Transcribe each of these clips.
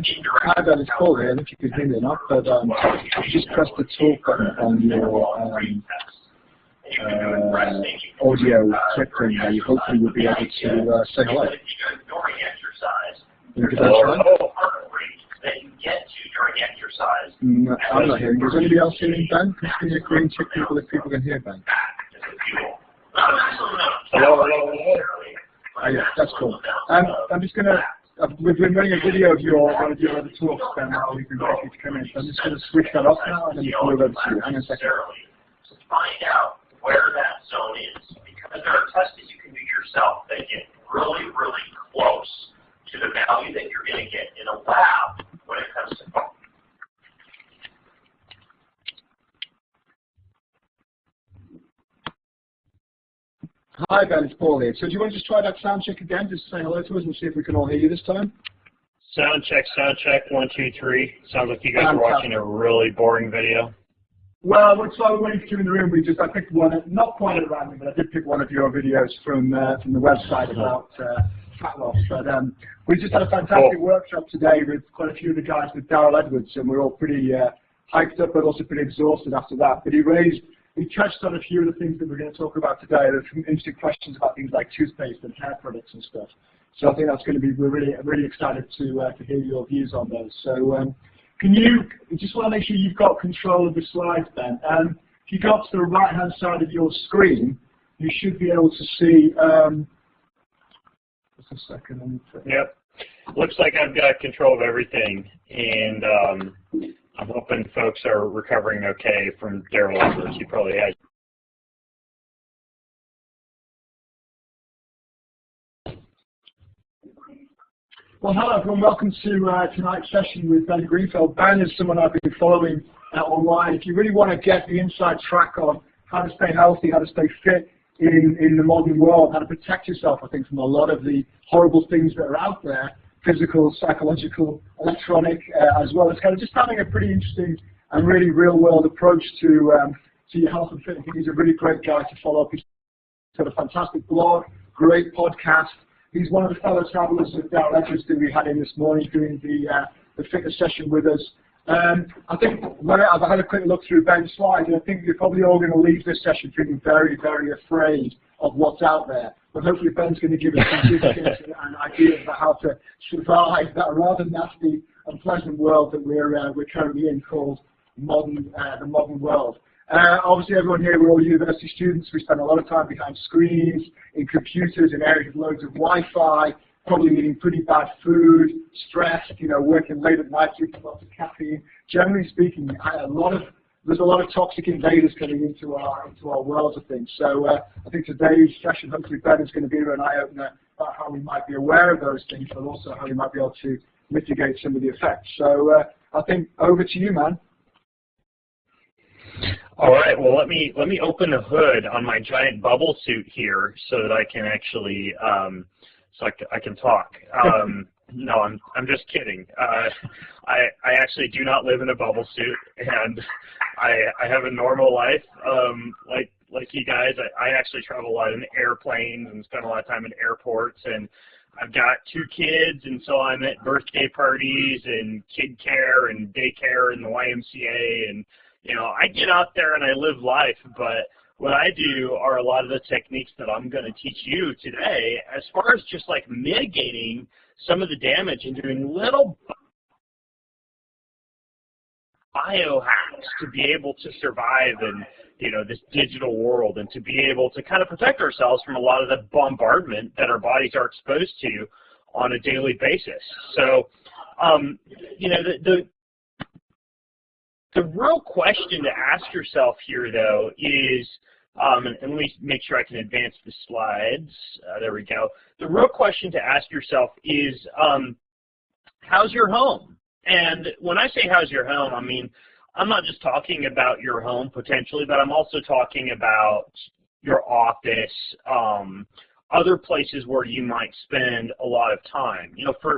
Hi Ben, it's Paul here. If you could hear me or not, but just press the talk button on your audio clip thing there. You hopefully will be able to say hello. You can try. I'm not hearing. Is anybody else hearing Ben? Can you give me a green tick people if people can hear Ben? Hello. Oh, yeah, that's cool. I'm just going to, we've been running a video of one of your other talks, Ben, how we've been waiting to come in. So I'm just going to switch that off now and then we'll move over to you. Hang on a second. Find out where that zone is, because there are tests that you can do yourself that get really, really close to the value that you're going to get in a lab when it comes to foam. Hi Ben, it's Paul here. So do you want to just try that sound check again, just say hello to us and see if we can all hear you this time? Sound check, 1, 2, 3. Sounds like you guys are watching a really boring video. Well, that's why we're waiting for you in the room. I picked one, not quite at random, but I did pick one of your videos from the website about fat loss. But we just had a fantastic workshop today with quite a few of the guys with Darryl Edwards, and we're all pretty hyped up, but also pretty exhausted after that. But he touched on a few of the things that we're going to talk about today. There's some interesting questions about things like toothpaste and hair products and stuff. So I think that's going to be, we're really excited to hear your views on those. So just want to make sure you've got control of the slides, Ben. If you go up to the right-hand side of your screen, you should be able to see, just a second. Yep. Looks like I've got control of everything, and I'm hoping folks are recovering okay from Darryl Edwards. He probably has. Well, hello everyone. Welcome to tonight's session with Ben Greenfield. Ben is someone I've been following online. If you really want to get the inside track on how to stay healthy, how to stay fit in the modern world, how to protect yourself, I think, from a lot of the horrible things that are out there, physical, psychological, electronic, as well as kind of just having a pretty interesting and really real-world approach to your health and fitness. I think he's a really great guy to follow up. He's got a fantastic blog, great podcast. He's one of the fellow travelers that Darryl Edwards that we had in this morning doing the fitness session with us. I think I've had a quick look through Ben's slides, and I think you're probably all going to leave this session feeling very, very afraid of what's out there. But hopefully Ben's going to give us some good tips and ideas about how to survive that rather nasty, unpleasant world that we're currently in, called the modern world. Obviously, everyone here, we're all university students. We spend a lot of time behind screens, in computers, in areas with loads of Wi-Fi, probably eating pretty bad food, stressed, working late at night, drinking lots of caffeine. Generally speaking, there's a lot of toxic invaders coming into our worlds of things. So I think today's session, hopefully Ben, is going to be an eye-opener about how we might be aware of those things, but also how we might be able to mitigate some of the effects. So I think over to you, man. All right. Well, let me open the hood on my giant bubble suit here so that I can actually I can talk. No, I'm just kidding. I actually do not live in a bubble suit, and I have a normal life. Like you guys, I actually travel a lot in airplanes and spend a lot of time in airports, and I've got 2 kids, and so I'm at birthday parties and kid care and daycare and the YMCA, and I get out there and I live life, but what I do are a lot of the techniques that I'm going to teach you today as far as just like mitigating some of the damage and doing little biohacks to be able to survive in this digital world and to be able to kind of protect ourselves from a lot of the bombardment that our bodies are exposed to on a daily basis. So, the real question to ask yourself here, though, is, and let me make sure I can advance the slides. There we go. The real question to ask yourself is, how's your home? And when I say how's your home, I mean, I'm not just talking about your home potentially, but I'm also talking about your office, other places where you might spend a lot of time.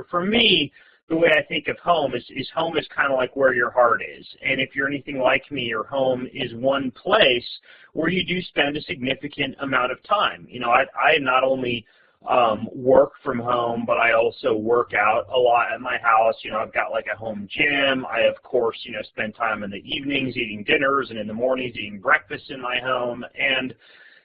For me, the way I think of home is home is kind of like where your heart is. And if you're anything like me, your home is one place where you do spend a significant amount of time. I not only work from home, but I also work out a lot at my house. You know, I've got like a home gym. I, of course, you know, spend time in the evenings eating dinners and in the mornings eating breakfast in my home. And,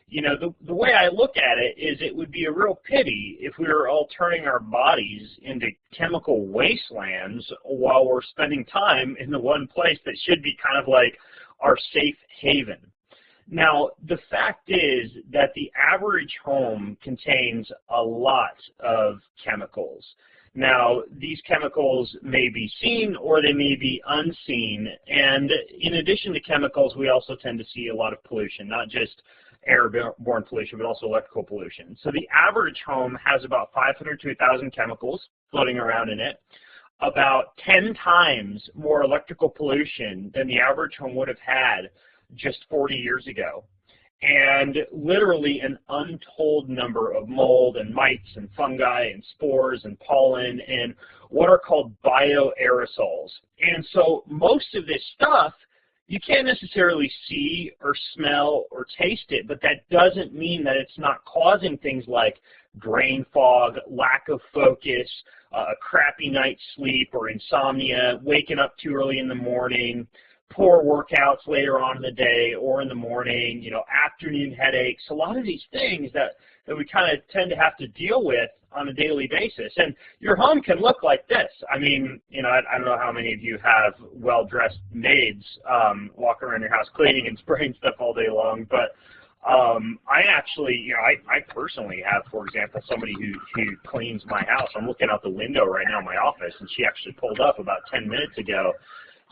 you know, the way I look at it is it would be a real pity if we were all turning our bodies into chemical wastelands while we're spending time in the one place that should be kind of like our safe haven. Now, the fact is that the average home contains a lot of chemicals. Now, these chemicals may be seen or they may be unseen, and in addition to chemicals, we also tend to see a lot of pollution, not just airborne pollution, but also electrical pollution. So the average home has about 500 to 1,000 chemicals floating around in it, about 10 times more electrical pollution than the average home would have had just 40 years ago, and literally an untold number of mold and mites and fungi and spores and pollen and what are called bioaerosols. And so most of this stuff you can't necessarily see or smell or taste it, but that doesn't mean that it's not causing things like brain fog, lack of focus, a crappy night's sleep or insomnia, waking up too early in the morning, poor workouts later on in the day or in the morning, you know, afternoon headaches, a lot of these things that we kind of tend to have to deal with on a daily basis. And your home can look like this. I mean, you know, I don't know how many of you have well-dressed maids walking around your house cleaning and spraying stuff all day long, but I actually, you know, I personally have, for example, somebody who cleans my house. I'm looking out the window right now in my office, and she actually pulled up about 10 minutes ago.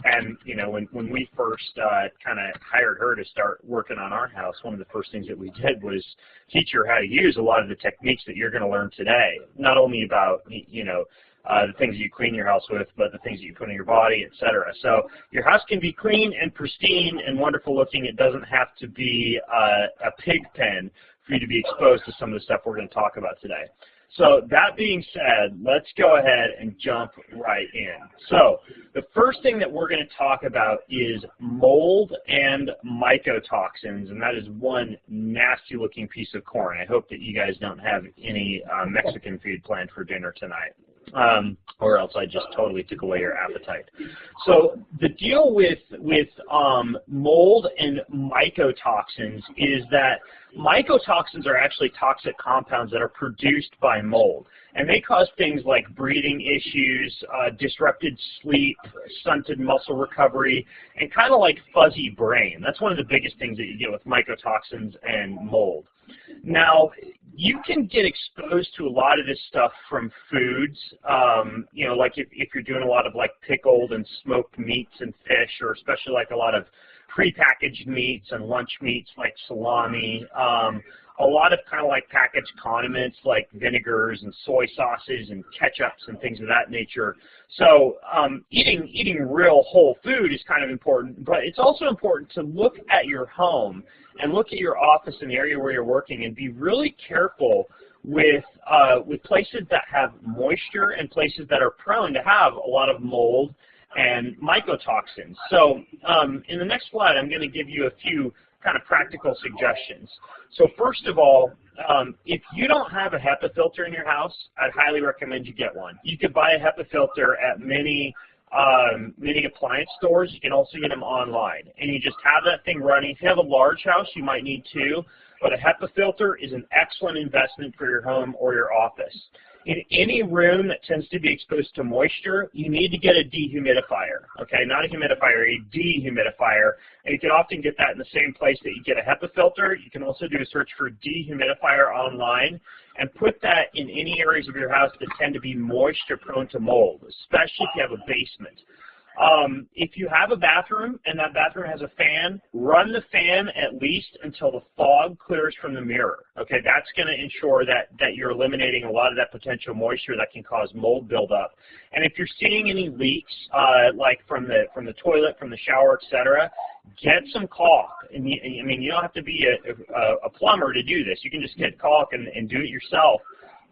And, you know, when we first kind of hired her to start working on our house, one of the first things that we did was teach her how to use a lot of the techniques that you're going to learn today, not only about, you know, the things you clean your house with, but the things that you put in your body, etc. So your house can be clean and pristine and wonderful looking. It doesn't have to be a pig pen for you to be exposed to some of the stuff we're going to talk about today. So that being said, let's go ahead and jump right in. So the first thing that we're going to talk about is mold and mycotoxins, and that is one nasty looking piece of corn. I hope that you guys don't have any Mexican food planned for dinner tonight. Or else I just totally took away your appetite. So the deal with mold and mycotoxins is that mycotoxins are actually toxic compounds that are produced by mold, and they cause things like breathing issues, disrupted sleep, stunted muscle recovery, and kind of like fuzzy brain. That's one of the biggest things that you get with mycotoxins and mold. Now, you can get exposed to a lot of this stuff from foods, you know, like if you're doing a lot of like pickled and smoked meats and fish, or especially like a lot of prepackaged meats and lunch meats like salami, a lot of kind of like packaged condiments like vinegars and soy sauces and ketchups and things of that nature. So eating real whole food is kind of important, but it's also important to look at your home and look at your office and the area where you're working and be really careful with places that have moisture and places that are prone to have a lot of mold and mycotoxins. So in the next slide, I'm going to give you a few kind of practical suggestions. So first of all, if you don't have a HEPA filter in your house, I'd highly recommend you get one. You could buy a HEPA filter at many appliance stores. You can also get them online. And you just have that thing running. If you have a large house, you might need two, but a HEPA filter is an excellent investment for your home or your office. In any room that tends to be exposed to moisture, you need to get a dehumidifier, okay? Not a humidifier, a dehumidifier. And you can often get that in the same place that you get a HEPA filter. You can also do a search for dehumidifier online and put that in any areas of your house that tend to be moisture prone to mold, especially if you have a basement. If you have a bathroom and that bathroom has a fan, run the fan at least until the fog clears from the mirror. Okay, that's going to ensure that you're eliminating a lot of that potential moisture that can cause mold buildup. And if you're seeing any leaks, like from the toilet, from the shower, etc., get some caulk. And I mean, you don't have to be a plumber to do this. You can just get caulk and do it yourself.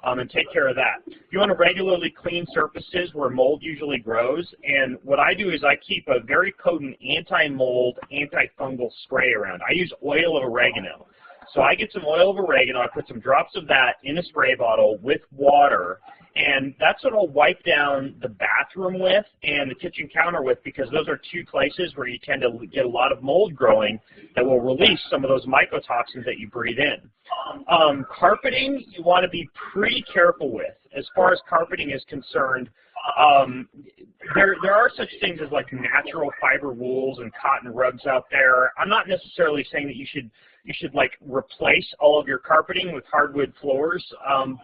And take care of that. You want to regularly clean surfaces where mold usually grows, and what I do is I keep a very potent anti-mold, antifungal spray around. I use oil of oregano. So I get some oil of oregano, I put some drops of that in a spray bottle with water, and that's what I'll wipe down the bathroom with and the kitchen counter with, because those are two places where you tend to get a lot of mold growing that will release some of those mycotoxins that you breathe in. Carpeting, you want to be pretty careful with. As far as carpeting is concerned, there are such things as like natural fiber wools and cotton rugs out there. I'm not necessarily saying that you should like replace all of your carpeting with hardwood floors,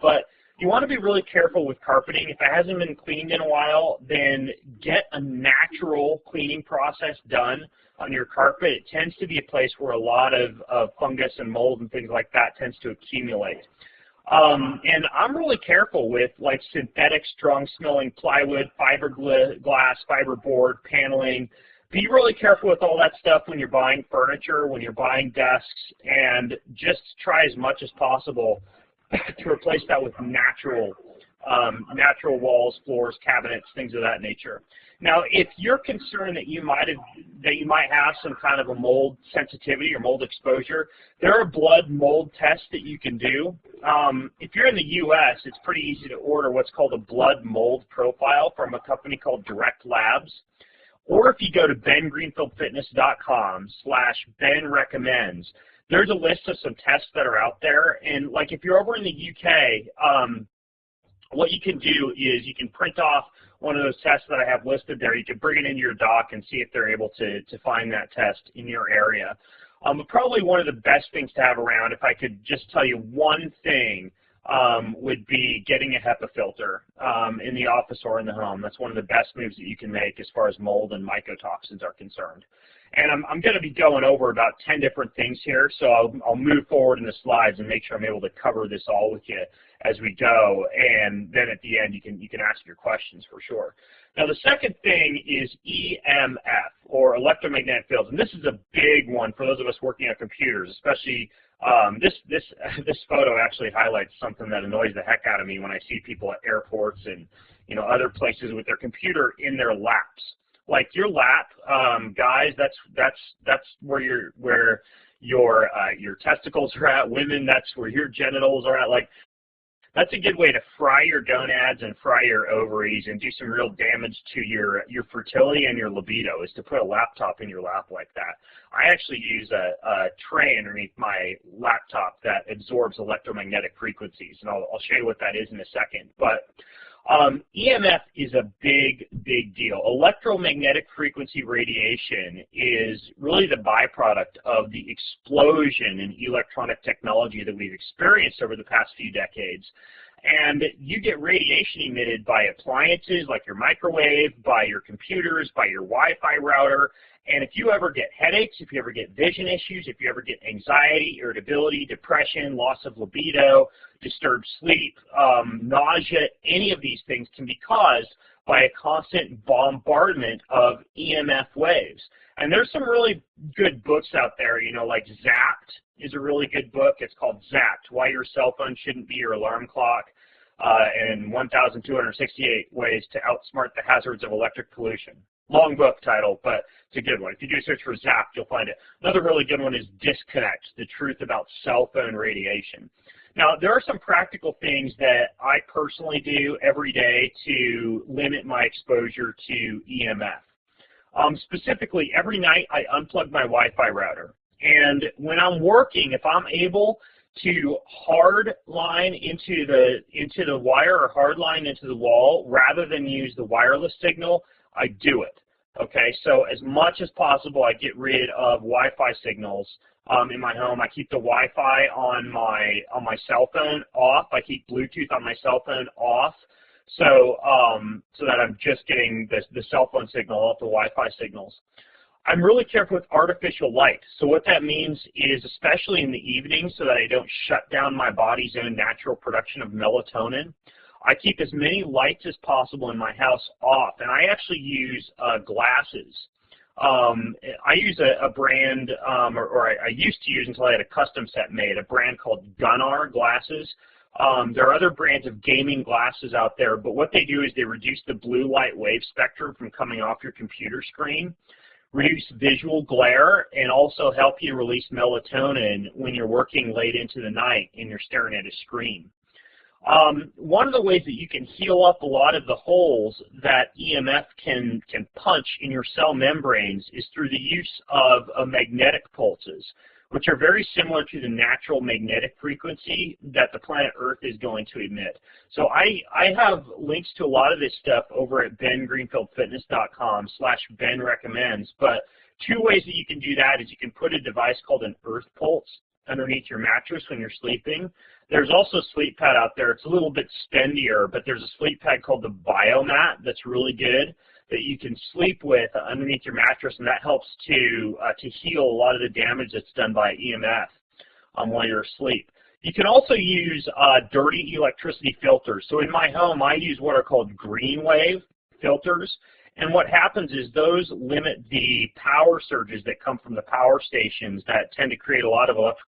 but you want to be really careful with carpeting. If it hasn't been cleaned in a while, then get a natural cleaning process done on your carpet. It tends to be a place where a lot of fungus and mold and things like that tends to accumulate. And I'm really careful with like synthetic, strong-smelling plywood, fiberglass, fiberboard, paneling. Be really careful with all that stuff when you're buying furniture, when you're buying desks, and just try as much as possible to replace that with natural walls, floors, cabinets, things of that nature. Now, if you're concerned that you might have some kind of a mold sensitivity or mold exposure, there are blood mold tests that you can do. If you're in the U.S., it's pretty easy to order what's called a blood mold profile from a company called Direct Labs. Or if you go to bengreenfieldfitness.com/Ben recommends, there's a list of some tests that are out there. And like if you're over in the UK, what you can do is you can print off one of those tests that I have listed there. You can bring it into your doc and see if they're able to find that test in your area. But probably one of the best things to have around, if I could just tell you one thing, would be getting a HEPA filter in the office or in the home. That's one of the best moves that you can make as far as mold and mycotoxins are concerned. And I'm going to be going over about 10 different things here, so I'll move forward in the slides and make sure I'm able to cover this all with you as we go. And then at the end, you can ask your questions for sure. Now, the second thing is EMF, or electromagnetic fields, and this is a big one for those of us working on computers, especially. This photo actually highlights something that annoys the heck out of me when I see people at airports and other places with their computer in their laps. Like your lap, guys, that's where your testicles are at. Women, that's where your genitals are at. Like, that's a good way to fry your gonads and fry your ovaries and do some real damage to your fertility and your libido, is to put a laptop in your lap like that. I actually use a tray underneath my laptop that absorbs electromagnetic frequencies, and I'll show you what that is in a second. But EMF is a big, big deal. Electromagnetic frequency radiation is really the byproduct of the explosion in electronic technology that we've experienced over the past few decades. And you get radiation emitted by appliances like your microwave, by your computers, by your Wi-Fi router. And if you ever get headaches, if you ever get vision issues, if you ever get anxiety, irritability, depression, loss of libido, disturbed sleep, nausea, any of these things can be caused by a constant bombardment of EMF waves. And there's some really good books out there, like Zapped is a really good book. It's called Zapped, Why Your Cell Phone Shouldn't Be Your Alarm Clock, and 1,268 Ways to Outsmart the Hazards of Electric Pollution. Long book title, but it's a good one. If you do search for Zapped, you'll find it. Another really good one is Disconnect, The Truth About Cell Phone Radiation. Now, there are some practical things that I personally do every day to limit my exposure to EMF. Specifically, every night I unplug my Wi-Fi router. And when I'm working, if I'm able to hard line into the wire or hard line into the wall rather than use the wireless signal, I do it. Okay, so as much as possible, I get rid of Wi-Fi signals in my home. I keep the Wi-Fi on my cell phone off. I keep Bluetooth on my cell phone off, so that I'm just getting the cell phone signal off the Wi-Fi signals. I'm really careful with artificial light. So what that means is, especially in the evening, so that I don't shut down my body's own natural production of melatonin, I keep as many lights as possible in my house off, and I actually use glasses. I use a brand, or I used to use until I had a custom set made, a brand called Gunnar glasses. There are other brands of gaming glasses out there, but what they do is they reduce the blue light wave spectrum from coming off your computer screen. reduce visual glare, and also help you release melatonin when you're working late into the night and you're staring at a screen. One of the ways that you can heal up a lot of the holes that EMF can punch in your cell membranes is through the use of magnetic pulses, which are very similar to the natural magnetic frequency that the planet Earth is going to emit. So I have links to a lot of this stuff over at bengreenfieldfitness.com/Ben recommends, but two ways that you can do that is you can put a device called an earth pulse underneath your mattress when you're sleeping. There's also a sleep pad out there. It's a little bit spendier, but there's a sleep pad called the Biomat that's really good that you can sleep with underneath your mattress, and that helps to heal a lot of the damage that's done by EMF while you're asleep. You can also use dirty electricity filters. So in my home, I use what are called green wave filters, and what happens is those limit the power surges that come from the power stations that tend to create a lot of electrical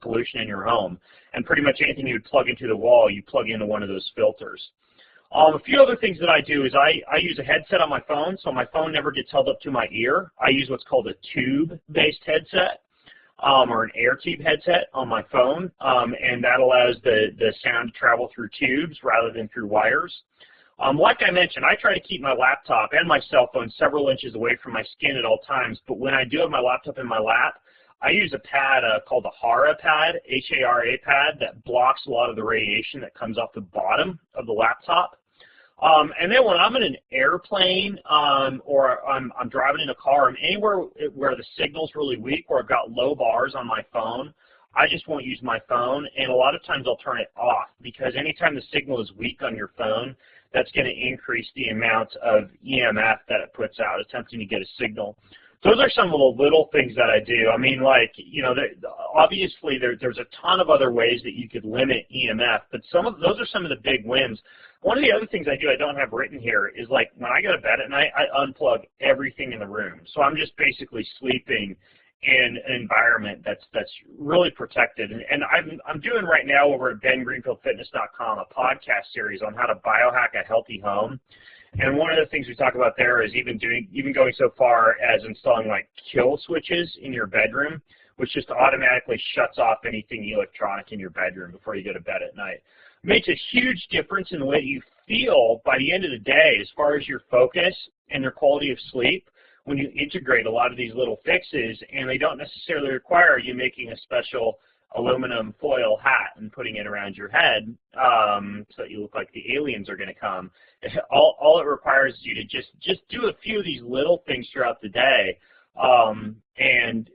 pollution in your home. And pretty much anything you would plug into the wall, you plug into one of those filters. A few other things that I do is I use a headset on my phone, so my phone never gets held up to my ear. I use what's called a tube-based headset or an air tube headset on my phone, and that allows the sound to travel through tubes rather than through wires. Like I mentioned, I try to keep my laptop and my cell phone several inches away from my skin at all times, but when I do have my laptop in my lap, I use a pad called a HARA pad, H-A-R-A pad, that blocks a lot of the radiation that comes off the bottom of the laptop. And then when I'm in an airplane or I'm driving in a car, I'm anywhere where the signal's really weak, where I've got low bars on my phone, I just won't use my phone, and a lot of times I'll turn it off, because anytime the signal is weak on your phone, that's going to increase the amount of EMF that it puts out, attempting to get a signal. Those are some of the little things that I do. I mean, like, you know, obviously there's a ton of other ways that you could limit EMF, but those are some of the big wins. One of the other things I do I don't have written here is, like, when I go to bed at night, I unplug everything in the room. So I'm just basically sleeping in an environment that's really protected. And I'm doing right now over at bengreenfieldfitness.com a podcast series on how to biohack a healthy home. And one of the things we talk about there is even going so far as installing, like, kill switches in your bedroom, which just automatically shuts off anything electronic in your bedroom before you go to bed at night. It makes a huge difference in the way you feel by the end of the day as far as your focus and your quality of sleep when you integrate a lot of these little fixes, and they don't necessarily require you making a special aluminum foil hat and putting it around your head so that you look like the aliens are going to come. All it requires is you to just do a few of these little things throughout the day, and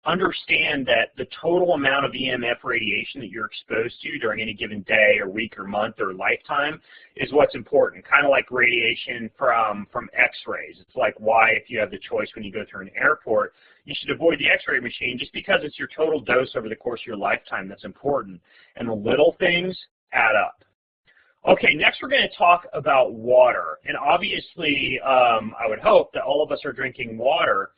understand that the total amount of EMF radiation that you're exposed to during any given day or week or month or lifetime is what's important, kind of like radiation from X-rays. It's like why, if you have the choice when you go through an airport, you should avoid the X-ray machine, just because it's your total dose over the course of your lifetime that's important. And the little things add up. Okay, next we're going to talk about water. And obviously, I would hope that all of us are drinking water.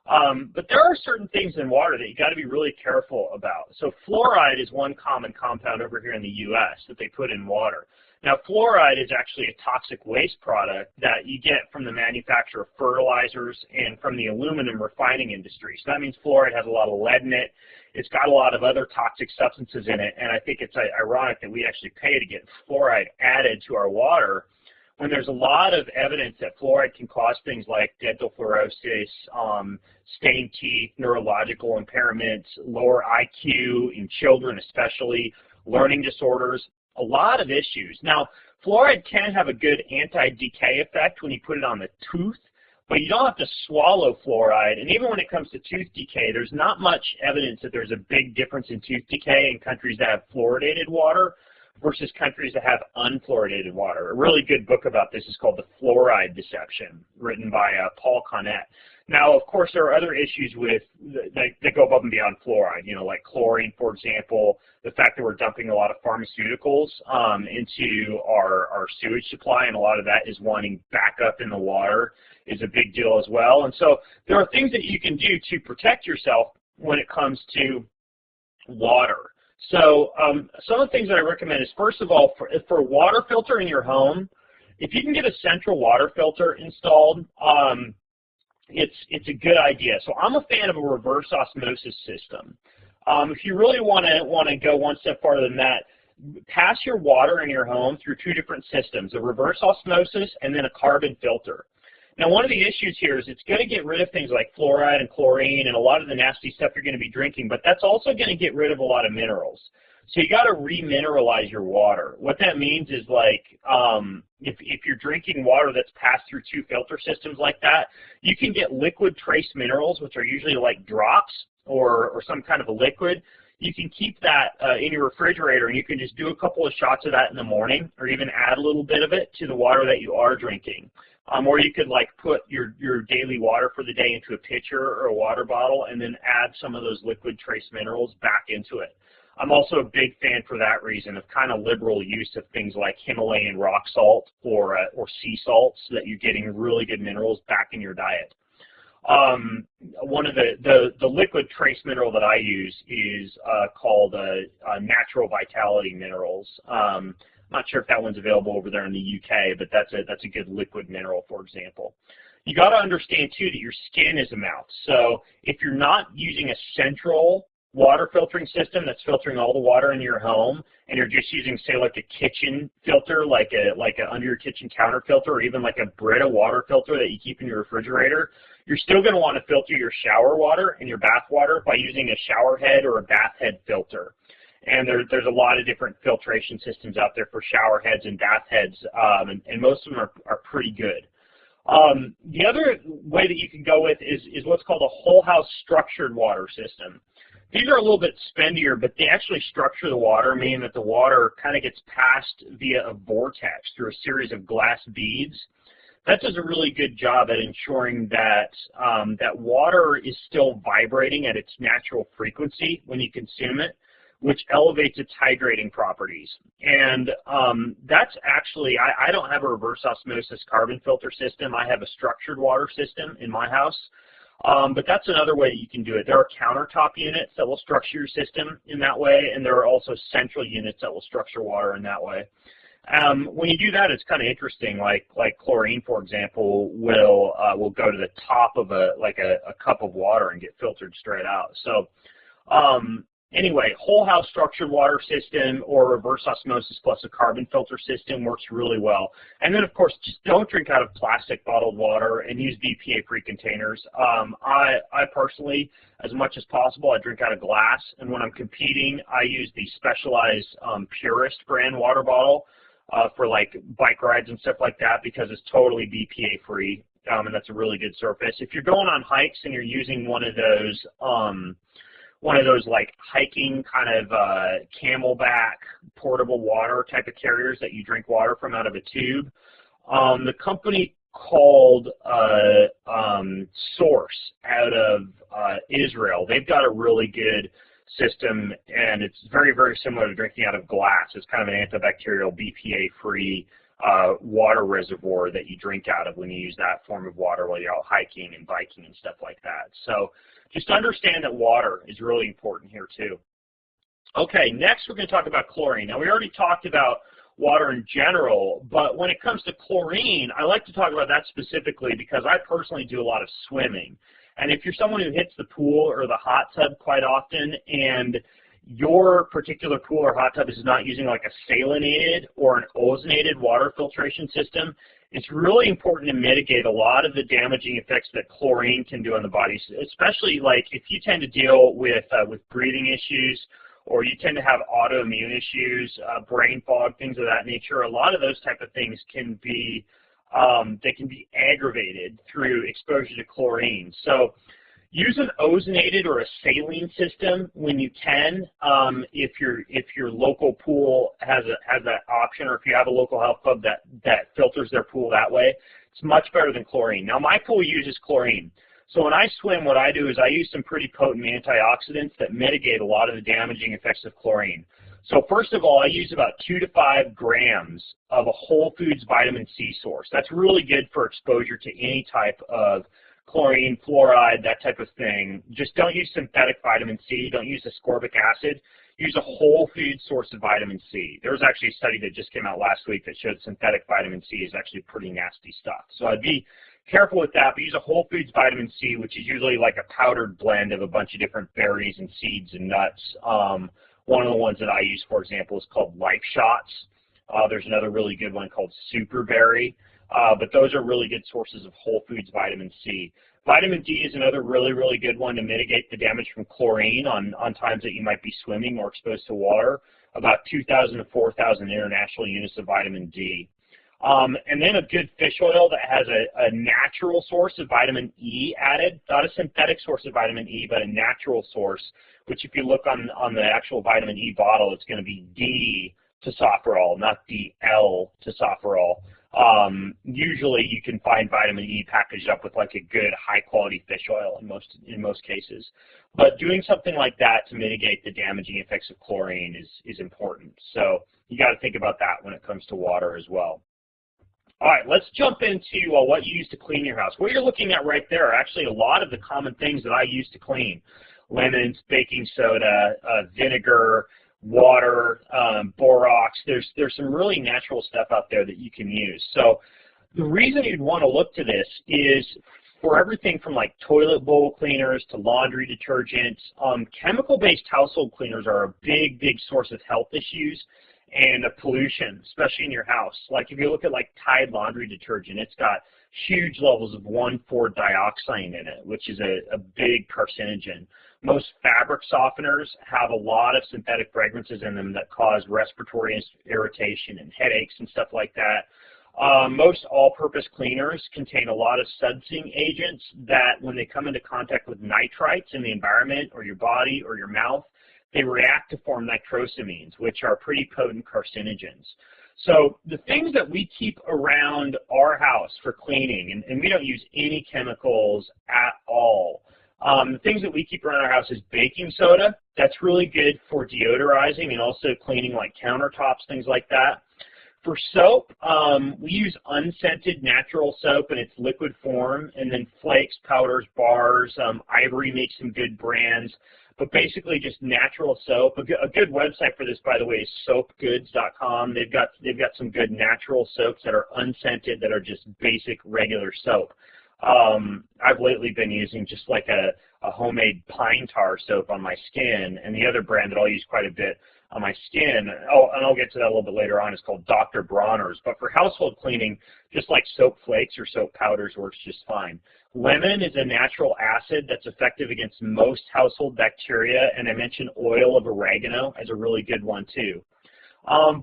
But there are certain things in water that you got to be really careful about. So fluoride is one common compound over here in the U.S. that they put in water. Now, fluoride is actually a toxic waste product that you get from the manufacture of fertilizers and from the aluminum refining industry. So that means fluoride has a lot of lead in it. It's got a lot of other toxic substances in it, and I think it's ironic that we actually pay to get fluoride added to our water when there's a lot of evidence that fluoride can cause things like dental fluorosis, stained teeth, neurological impairments, lower IQ in children especially, learning disorders, a lot of issues. Now, fluoride can have a good anti-decay effect when you put it on the tooth, but you don't have to swallow fluoride. And even when it comes to tooth decay, there's not much evidence that there's a big difference in tooth decay in countries that have fluoridated water versus countries that have unfluoridated water. A really good book about this is called The Fluoride Deception, written by Paul Connett. Now, of course, there are other issues with that go above and beyond fluoride, you know, like chlorine, for example, the fact that we're dumping a lot of pharmaceuticals into our sewage supply, and a lot of that is winding back up in the water, is a big deal as well. And so there are things that you can do to protect yourself when it comes to water. So some of the things that I recommend is, first of all, for a water filter in your home, if you can get a central water filter installed, it's a good idea. So I'm a fan of a reverse osmosis system. If you really want to go one step farther than that, pass your water in your home through two different systems, a reverse osmosis and then a carbon filter. Now, one of the issues here is it's going to get rid of things like fluoride and chlorine and a lot of the nasty stuff you're going to be drinking, but that's also going to get rid of a lot of minerals. So you got to remineralize your water. What that means is, like, if you're drinking water that's passed through two filter systems like that, you can get liquid trace minerals, which are usually like drops or some kind of a liquid. You can keep that in your refrigerator, and you can just do a couple of shots of that in the morning, or even add a little bit of it to the water that you are drinking. Or you could, like, put your daily water for the day into a pitcher or a water bottle and then add some of those liquid trace minerals back into it. I'm also a big fan for that reason of kind of liberal use of things like Himalayan rock salt or sea salt, so that you're getting really good minerals back in your diet. One of the liquid trace mineral that I use is called Natural Vitality Minerals. I'm not sure if that one's available over there in the UK, but that's a good liquid mineral, for example. You got to understand too that your skin is a mouth. So if you're not using a central water filtering system that's filtering all the water in your home, and you're just using, say, like a kitchen filter, like a under your kitchen counter filter, or even like a Brita water filter that you keep in your refrigerator, you're still going to want to filter your shower water and your bath water by using a shower head or a bath head filter. And there's a lot of different filtration systems out there for shower heads and bath heads, and most of them are pretty good. The other way that you can go with is what's called a whole house structured water system. These are a little bit spendier, but they actually structure the water, meaning that the water kind of gets passed via a vortex through a series of glass beads. That does a really good job at ensuring that that water is still vibrating at its natural frequency when you consume it, which elevates its hydrating properties. And that's actually, I don't have a reverse osmosis carbon filter system. I have a structured water system in my house. But that's another way that you can do it. There are countertop units that will structure your system in that way, and there are also central units that will structure water in that way. When you do that, it's kind of interesting. Like chlorine, for example, will go to the top of a cup of water and get filtered straight out. So anyway, whole house structured water system or reverse osmosis plus a carbon filter system works really well. And then, of course, just don't drink out of plastic bottled water and use BPA-free containers. I personally, as much as possible, I drink out of glass. And when I'm competing, I use the Specialized Purist brand water bottle for like bike rides and stuff like that, because it's totally BPA-free, and that's a really good surface. If you're going on hikes and you're using one of those like hiking kind of Camelback portable water type of carriers that you drink water from out of a tube, the company called Source out of Israel, they've got a really good system, and it's very, very similar to drinking out of glass. It's kind of an antibacterial, BPA-free water reservoir that you drink out of when you use that form of water while you're out hiking and biking and stuff like that. So just understand that water is really important here too. Okay, next we're going to talk about chlorine. Now, we already talked about water in general, but when it comes to chlorine, I like to talk about that specifically because I personally do a lot of swimming. And if you're someone who hits the pool or the hot tub quite often, and your particular pool or hot tub is not using like a salinated or an ozonated water filtration system, it's really important to mitigate a lot of the damaging effects that chlorine can do on the body, especially like if you tend to deal with breathing issues, or you tend to have autoimmune issues, brain fog, things of that nature. A lot of those type of things can be they can be aggravated through exposure to chlorine. So use an ozonated or a saline system when you can. If your local pool has that option, or if you have a local health club that filters their pool that way, it's much better than chlorine. Now, my pool uses chlorine. So when I swim, what I do is I use some pretty potent antioxidants that mitigate a lot of the damaging effects of chlorine. So first of all, I use about 2 to 5 grams of a whole foods vitamin C source. That's really good for exposure to any type of chlorine, fluoride, that type of thing. Just don't use synthetic vitamin C. Don't use ascorbic acid. Use a whole food source of vitamin C. There was actually a study that just came out last week that showed synthetic vitamin C is actually pretty nasty stuff. So I'd be careful with that, but use a whole foods vitamin C, which is usually like a powdered blend of a bunch of different berries and seeds and nuts. One of the ones that I use, for example, is called Life Shots. There's another really good one called Superberry, but those are really good sources of whole foods vitamin C. Vitamin D is another really, really good one to mitigate the damage from chlorine on times that you might be swimming or exposed to water, about 2,000 to 4,000 international units of vitamin D. And then a good fish oil that has a natural source of vitamin E added, not a synthetic source of vitamin E, but a natural source, which if you look on the actual vitamin E bottle, it's going to be D-tocopherol, not DL tocopherol. Usually you can find vitamin E packaged up with like a good high-quality fish oil in most cases. But doing something like that to mitigate the damaging effects of chlorine is important. So you got to think about that when it comes to water as well. All right, let's jump into what you use to clean your house. What you're looking at right there are actually a lot of the common things that I use to clean. Lemons, baking soda, vinegar, water, borax. There's some really natural stuff out there that you can use. So the reason you'd want to look to this is for everything from like toilet bowl cleaners to laundry detergents. Chemical-based household cleaners are a big, big source of health issues and pollution, especially in your house. Like if you look at like Tide laundry detergent, it's got huge levels of 1,4-dioxane in it, which is a big carcinogen. Most fabric softeners have a lot of synthetic fragrances in them that cause respiratory irritation and headaches and stuff like that. Most all-purpose cleaners contain a lot of sudsing agents that when they come into contact with nitrites in the environment or your body or your mouth, they react to form nitrosamines, which are pretty potent carcinogens. So the things that we keep around our house for cleaning, and we don't use any chemicals at all. The things that we keep around our house is baking soda. That's really good for deodorizing and also cleaning like countertops, things like that. For soap, we use unscented natural soap in its liquid form, and then flakes, powders, bars. Ivory makes some good brands. But basically just natural soap. A good website for this, by the way, is soapgoods.com. They've got some good natural soaps that are unscented, that are just basic regular soap. I've lately been using just like a homemade pine tar soap on my skin, and the other brand that I'll use quite a bit on my skin, and I'll get to that a little bit later on, is called Dr. Bronner's. But for household cleaning, just like soap flakes or soap powders works just fine. Lemon is a natural acid that's effective against most household bacteria, and I mentioned oil of oregano as a really good one too.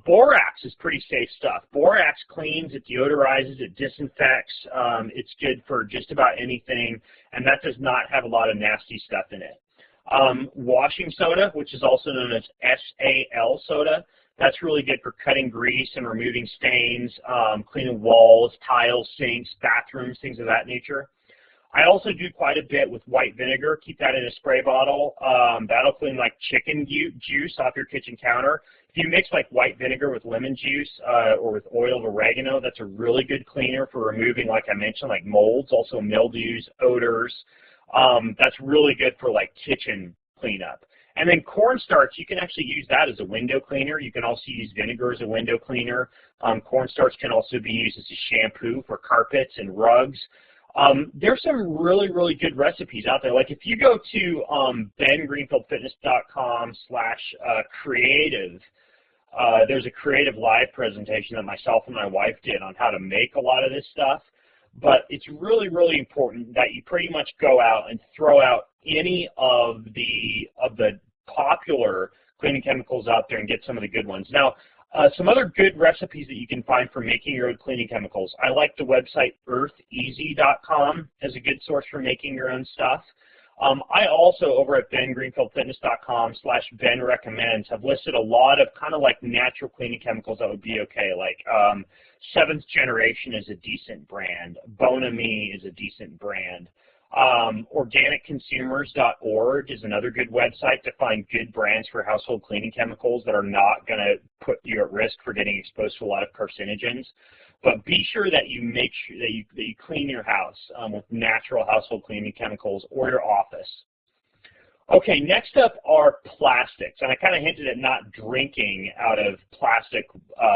Borax is pretty safe stuff. Borax cleans, it deodorizes, it disinfects. It's good for just about anything, and that does not have a lot of nasty stuff in it. Washing soda, which is also known as SAL soda, that's really good for cutting grease and removing stains, cleaning walls, tiles, sinks, bathrooms, things of that nature. I also do quite a bit with white vinegar. Keep that in a spray bottle. That'll clean like chicken juice off your kitchen counter. If you mix like white vinegar with lemon juice or with oil of oregano, that's a really good cleaner for removing, like I mentioned, like molds, also mildews, odors. That's really good for like kitchen cleanup. And then cornstarch, you can actually use that as a window cleaner. You can also use vinegar as a window cleaner. Cornstarch can also be used as a shampoo for carpets and rugs. There's some really, really good recipes out there. Like if you go to bengreenfieldfitness.com/creative, there's a creative live presentation that myself and my wife did on how to make a lot of this stuff. But it's really, really important that you pretty much go out and throw out any of the popular cleaning chemicals out there and get some of the good ones. Now, some other good recipes that you can find for making your own cleaning chemicals. I like the website eartheasy.com as a good source for making your own stuff. I also, over at bengreenfieldfitness.com/benrecommends, have listed a lot of kind of like natural cleaning chemicals that would be okay. Like Seventh Generation is a decent brand. Bonami is a decent brand. Organicconsumers.org is another good website to find good brands for household cleaning chemicals that are not going to put you at risk for getting exposed to a lot of carcinogens. But be sure that you make sure that you clean your house with natural household cleaning chemicals, or your office. Okay, next up are plastics. And I kind of hinted at not drinking out of plastic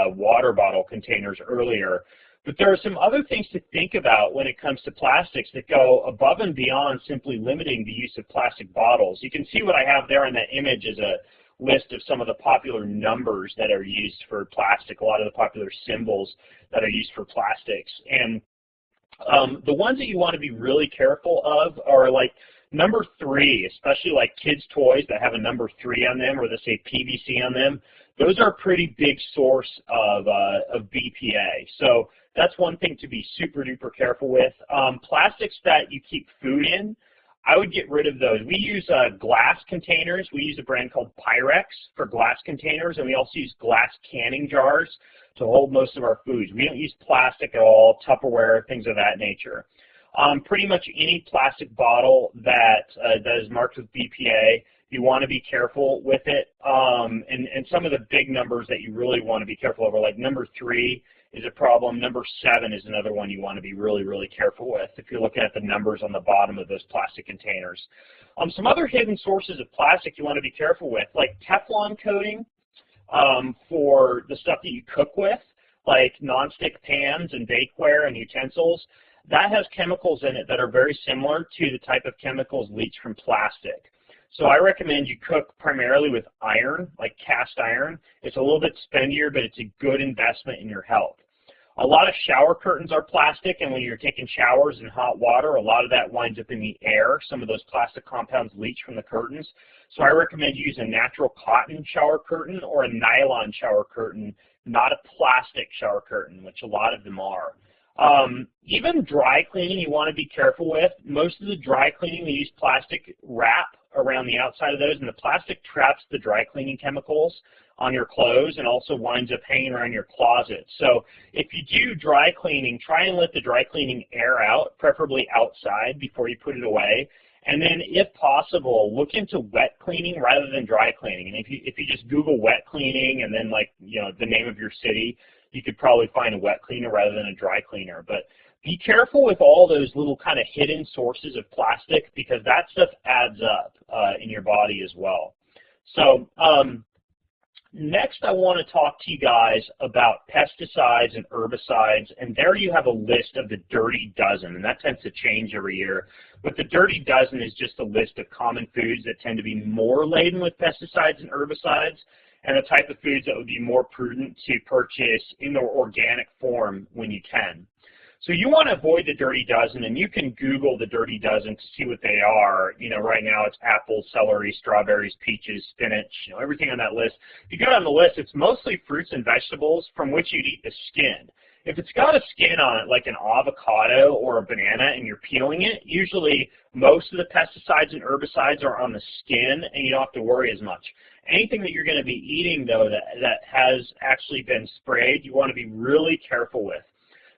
water bottle containers earlier. But there are some other things to think about when it comes to plastics that go above and beyond simply limiting the use of plastic bottles. You can see what I have there in that image is a list of some of the popular numbers that are used for plastic, a lot of the popular symbols that are used for plastics. And the ones that you want to be really careful of are like number 3, especially like kids' toys that have a number 3 on them or that say PVC on them. Those are a pretty big source of BPA. So that's one thing to be super duper careful with. Plastics that you keep food in, I would get rid of those. We use glass containers. We use a brand called Pyrex for glass containers, and we also use glass canning jars to hold most of our foods. We don't use plastic at all, Tupperware, things of that nature. Pretty much any plastic bottle that is marked with BPA, you want to be careful with it. And some of the big numbers that you really want to be careful of are like number 3 is a problem. Number 7 is another one you want to be really, really careful with if you're looking at the numbers on the bottom of those plastic containers. Some other hidden sources of plastic you want to be careful with, like Teflon coating for the stuff that you cook with, like nonstick pans and bakeware and utensils. That has chemicals in it that are very similar to the type of chemicals leached from plastic. So I recommend you cook primarily with iron, like cast iron. It's a little bit spendier, but it's a good investment in your health. A lot of shower curtains are plastic, and when you're taking showers in hot water, a lot of that winds up in the air. Some of those plastic compounds leach from the curtains. So I recommend you use a natural cotton shower curtain or a nylon shower curtain, not a plastic shower curtain, which a lot of them are. Even dry cleaning you want to be careful with. Most of the dry cleaning, they use plastic wrap around the outside of those, and the plastic traps the dry cleaning chemicals on your clothes and also winds up hanging around your closet. So if you do dry cleaning, try and let the dry cleaning air out, preferably outside before you put it away. And then if possible, look into wet cleaning rather than dry cleaning. And if you just Google wet cleaning and then the name of your city, you could probably find a wet cleaner rather than a dry cleaner. But be careful with all those little kind of hidden sources of plastic because that stuff adds up in your body as well. So next I want to talk to you guys about pesticides and herbicides, and there you have a list of the dirty dozen, and that tends to change every year. But the dirty dozen is just a list of common foods that tend to be more laden with pesticides and herbicides, and the type of foods that would be more prudent to purchase in their organic form when you can. So you want to avoid the dirty dozen, and you can Google the dirty dozen to see what they are. Right now it's apples, celery, strawberries, peaches, spinach, everything on that list. If you go down the list, it's mostly fruits and vegetables from which you'd eat the skin. If it's got a skin on it, like an avocado or a banana, and you're peeling it, usually most of the pesticides and herbicides are on the skin, and you don't have to worry as much. Anything that you're going to be eating, though, that has actually been sprayed, you want to be really careful with.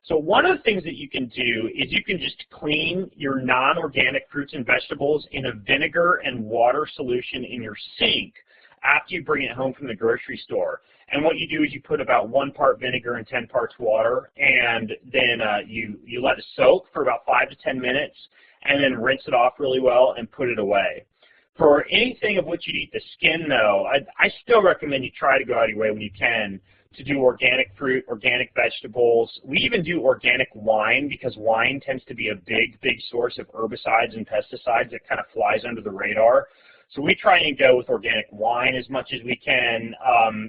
So one of the things that you can do is you can just clean your non-organic fruits and vegetables in a vinegar and water solution in your sink after you bring it home from the grocery store. And what you do is you put about 1 part vinegar and 10 parts water, and then you let it soak for about 5 to 10 minutes, and then rinse it off really well and put it away. For anything of which you eat the skin, though, I still recommend you try to go out of your way when you can to do organic fruit, organic vegetables. We even do organic wine because wine tends to be a big, big source of herbicides and pesticides that kind of flies under the radar. So we try and go with organic wine as much as we can,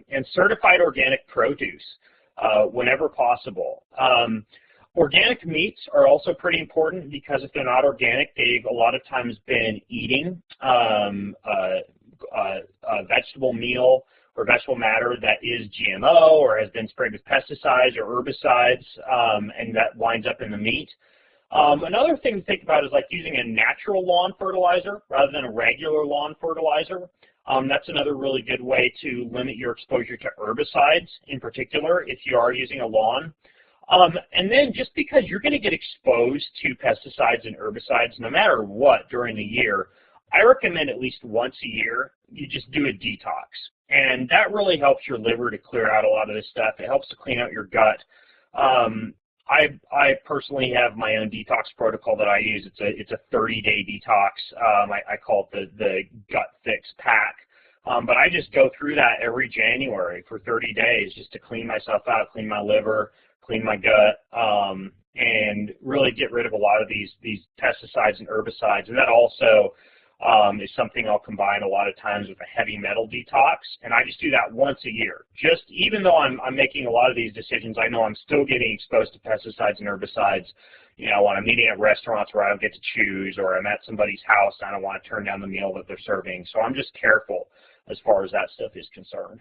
and certified organic produce whenever possible. Organic meats are also pretty important because if they're not organic, they've a lot of times been eating vegetable meal or vegetable matter that is GMO or has been sprayed with pesticides or herbicides, and that winds up in the meat. Another thing to think about is like using a natural lawn fertilizer rather than a regular lawn fertilizer. That's another really good way to limit your exposure to herbicides in particular if you are using a lawn. And then just because you're going to get exposed to pesticides and herbicides no matter what during the year, I recommend at least once a year you just do a detox. And that really helps your liver to clear out a lot of this stuff. It helps to clean out your gut. I personally have my own detox protocol that I use. It's a 30-day detox. I call it the Gut Fix Pack. But I just go through that every January for 30 days just to clean myself out, clean my liver, clean my gut, and really get rid of a lot of these pesticides and herbicides. And that also is something I'll combine a lot of times with a heavy metal detox, and I just do that once a year. Just even though I'm making a lot of these decisions, I know I'm still getting exposed to pesticides and herbicides. You know, when I'm eating at restaurants where I don't get to choose, or I'm at somebody's house, I don't want to turn down the meal that they're serving. So I'm just careful as far as that stuff is concerned.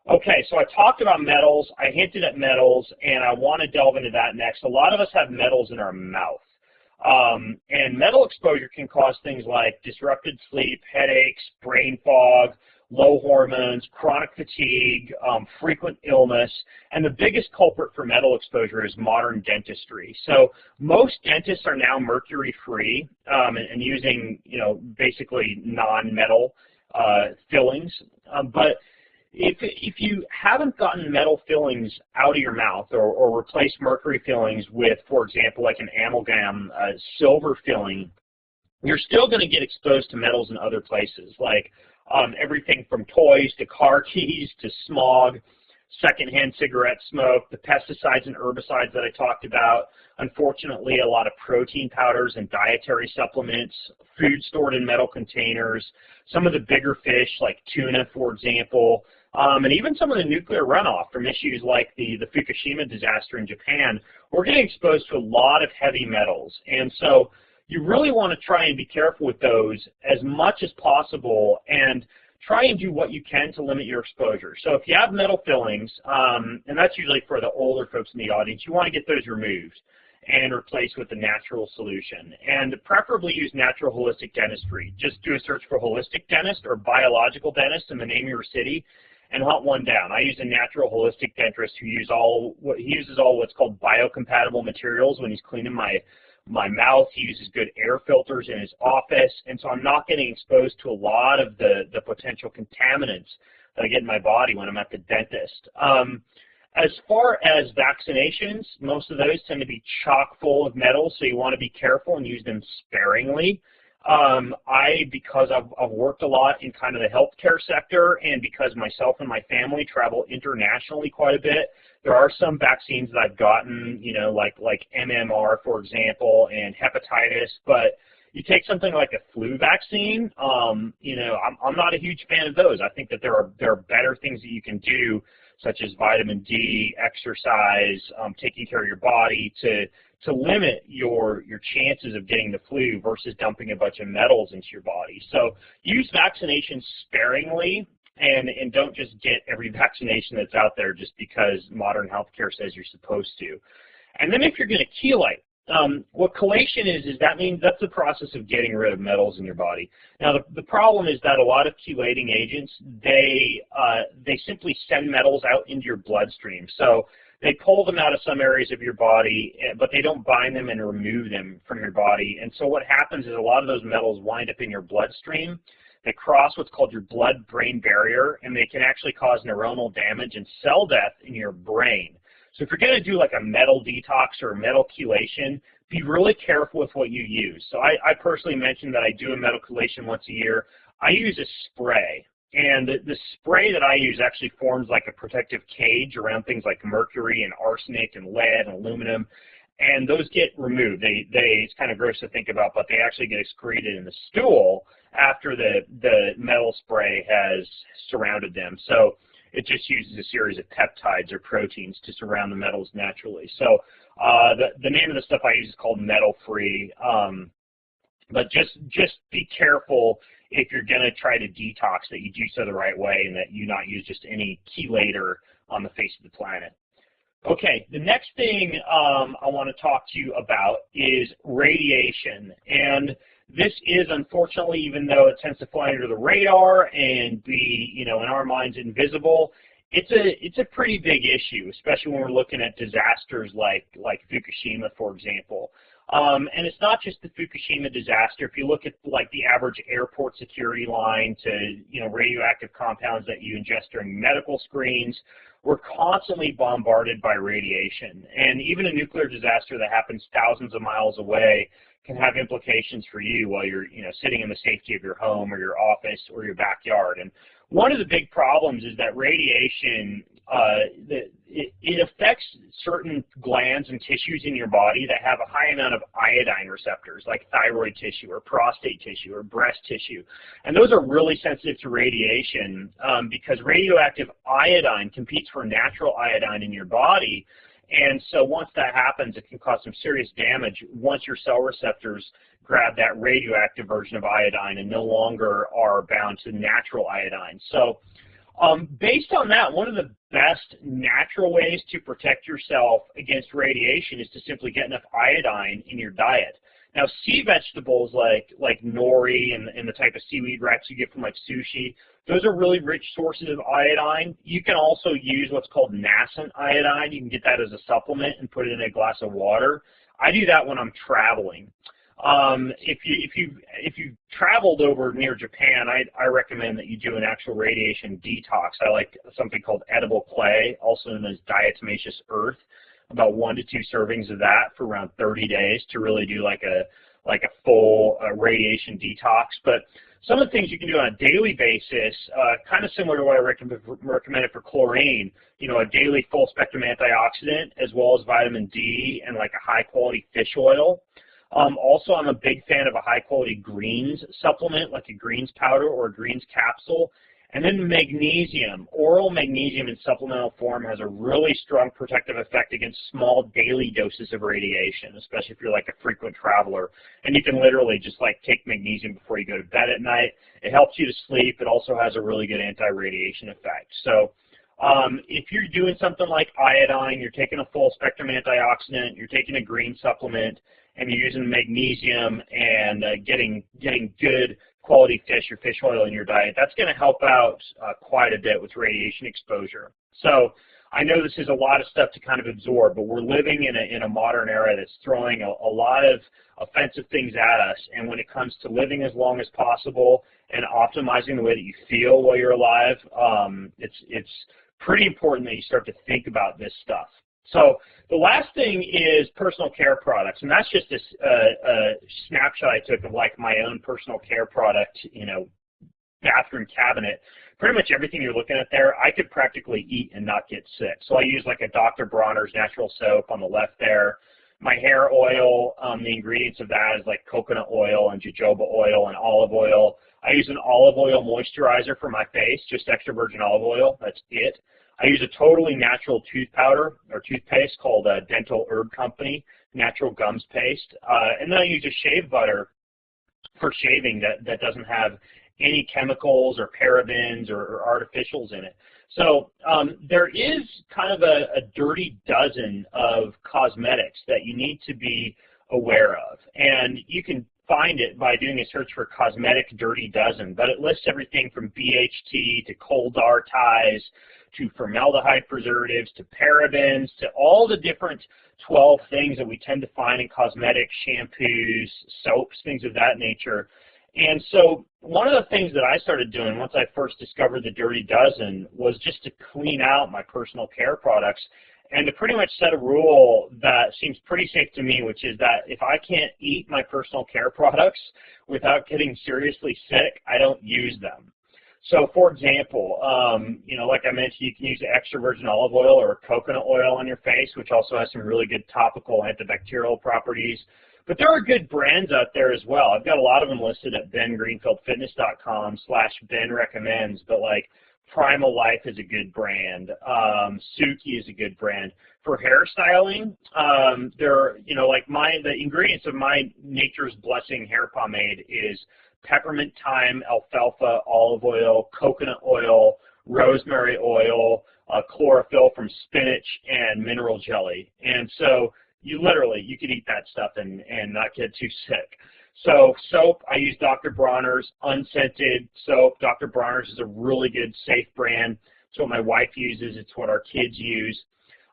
Okay, so I talked about metals, I hinted at metals, and I want to delve into that next. A lot of us have metals in our mouth. And metal exposure can cause things like disrupted sleep, headaches, brain fog, low hormones, chronic fatigue, frequent illness, and the biggest culprit for metal exposure is modern dentistry. So most dentists are now mercury-free and using, you know, basically non-metal fillings, but if you haven't gotten metal fillings out of your mouth or replaced mercury fillings with, for example, like an amalgam silver filling, you're still going to get exposed to metals in other places, like everything from toys to car keys to smog, secondhand cigarette smoke, the pesticides and herbicides that I talked about, unfortunately a lot of protein powders and dietary supplements, food stored in metal containers, some of the bigger fish like tuna, for example, and even some of the nuclear runoff from issues like the Fukushima disaster in Japan. We're getting exposed to a lot of heavy metals, and so you really want to try and be careful with those as much as possible and try and do what you can to limit your exposure. So if you have metal fillings, and that's usually for the older folks in the audience, you want to get those removed and replaced with a natural solution. And preferably use natural holistic dentistry. Just do a search for holistic dentist or biological dentist in the name of your city and hunt one down. I use a natural holistic dentist who uses all what's called biocompatible materials when he's cleaning my mouth. He uses good air filters in his office, and so I'm not getting exposed to a lot of the potential contaminants that I get in my body when I'm at the dentist. As far as vaccinations, most of those tend to be chock full of metals, so you want to be careful and use them sparingly. Because I've worked a lot in kind of the healthcare sector, and because myself and my family travel internationally quite a bit, there are some vaccines that I've gotten, you know, like MMR, for example, and hepatitis. But you take something like a flu vaccine, you know, I'm not a huge fan of those. I think that there are better things that you can do, such as vitamin D, exercise, taking care of your body to limit your chances of getting the flu versus dumping a bunch of metals into your body. So use vaccinations sparingly, and don't just get every vaccination that's out there just because modern healthcare says you're supposed to. And then if you're going to chelate, what chelation is that means that's the process of getting rid of metals in your body. Now the problem is that a lot of chelating agents, they simply send metals out into your bloodstream. So they pull them out of some areas of your body, but they don't bind them and remove them from your body. And so what happens is a lot of those metals wind up in your bloodstream. They cross what's called your blood-brain barrier, and they can actually cause neuronal damage and cell death in your brain. So if you're going to do like a metal detox or a metal chelation, be really careful with what you use. So I personally mentioned that I do a metal chelation once a year. I use a spray. And the spray that I use actually forms like a protective cage around things like mercury and arsenic and lead and aluminum, and those get removed. It's kind of gross to think about, but they actually get excreted in the stool after the metal spray has surrounded them. So it just uses a series of peptides or proteins to surround the metals naturally. So the name of the stuff I use is called Metal Free, but just be careful if you're going to try to detox that you do so the right way and that you not use just any chelator on the face of the planet. Okay, the next thing I want to talk to you about is radiation. And this is, unfortunately, even though it tends to fly under the radar and be, you know, in our minds invisible, it's a pretty big issue, especially when we're looking at disasters like Fukushima, for example. And it's not just the Fukushima disaster. If you look at like the average airport security line to, you know, radioactive compounds that you ingest during medical screens, we're constantly bombarded by radiation. And even a nuclear disaster that happens thousands of miles away can have implications for you while you're, you know, sitting in the safety of your home or your office or your backyard. And one of the big problems is that radiation it affects certain glands and tissues in your body that have a high amount of iodine receptors, like thyroid tissue or prostate tissue or breast tissue. And those are really sensitive to radiation because radioactive iodine competes for natural iodine in your body. And so once that happens, it can cause some serious damage once your cell receptors grab that radioactive version of iodine and no longer are bound to natural iodine. So based on that, one of the best natural ways to protect yourself against radiation is to simply get enough iodine in your diet. Now, sea vegetables like nori and the type of seaweed wraps you get from like sushi, those are really rich sources of iodine. You can also use what's called nascent iodine. You can get that as a supplement and put it in a glass of water. I do that when I'm traveling. If you've traveled over near Japan, I recommend that you do an actual radiation detox. I like something called edible clay, also known as diatomaceous earth. About 1 to 2 servings of that for around 30 days to really do like a full radiation detox. But some of the things you can do on a daily basis, kind of similar to what I recommended for chlorine, a daily full spectrum antioxidant as well as vitamin D and like a high quality fish oil. Also, I'm a big fan of a high quality greens supplement like a greens powder or a greens capsule. And then magnesium. Oral magnesium in supplemental form has a really strong protective effect against small daily doses of radiation, especially if you're like a frequent traveler. And you can literally just like take magnesium before you go to bed at night. It helps you to sleep. It also has a really good anti-radiation effect. So if you're doing something like iodine, you're taking a full spectrum antioxidant, you're taking a green supplement, and you're using magnesium and getting good quality fish or fish oil in your diet, that's going to help out quite a bit with radiation exposure. So I know this is a lot of stuff to kind of absorb, but we're living in a modern era that's throwing a lot of offensive things at us. And when it comes to living as long as possible and optimizing the way that you feel while you're alive, it's pretty important that you start to think about this stuff. So the last thing is personal care products, and that's just a snapshot I took of like my own personal care product, bathroom cabinet. Pretty much everything you're looking at there, I could practically eat and not get sick. So I use like a Dr. Bronner's natural soap on the left there. My hair oil, the ingredients of that is like coconut oil and jojoba oil and olive oil. I use an olive oil moisturizer for my face, just extra virgin olive oil. That's it. I use a totally natural tooth powder or toothpaste called Dental Herb Company, natural gums paste. And then I use a shave butter for shaving that doesn't have any chemicals or parabens or artificials in it. So there is kind of a dirty dozen of cosmetics that you need to be aware of. And you can find it by doing a search for cosmetic dirty dozen, but it lists everything from BHT to coal tar ties to formaldehyde preservatives to parabens to all the different 12 things that we tend to find in cosmetics, shampoos, soaps, things of that nature. And so one of the things that I started doing once I first discovered the dirty dozen was just to clean out my personal care products and to pretty much set a rule that seems pretty safe to me, which is that if I can't eat my personal care products without getting seriously sick, I don't use them. So, for example, like I mentioned, you can use extra virgin olive oil or coconut oil on your face, which also has some really good topical antibacterial properties. But there are good brands out there as well. I've got a lot of them listed at bengreenfieldfitness.com/benrecommends, but like Primal Life is a good brand. Suki is a good brand. For hairstyling, the ingredients of my Nature's Blessing hair pomade is peppermint thyme, alfalfa, olive oil, coconut oil, rosemary oil, chlorophyll from spinach, and mineral jelly. And so you could eat that stuff and not get too sick. So soap, I use Dr. Bronner's unscented soap. Dr. Bronner's is a really good, safe brand. It's what my wife uses. It's what our kids use.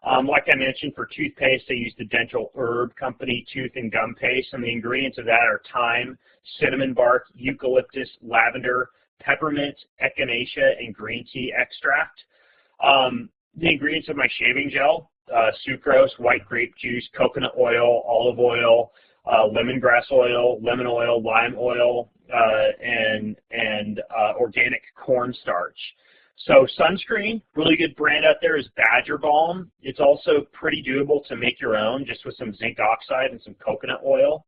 Like I mentioned, for toothpaste, I use the Dental Herb Company tooth and gum paste, and the ingredients of that are thyme, cinnamon bark, eucalyptus, lavender, peppermint, echinacea, and green tea extract. The ingredients of my shaving gel, sucrose, white grape juice, coconut oil, olive oil, lemongrass oil, lemon oil, lime oil, and organic cornstarch. So sunscreen, really good brand out there is Badger Balm. It's also pretty doable to make your own just with some zinc oxide and some coconut oil.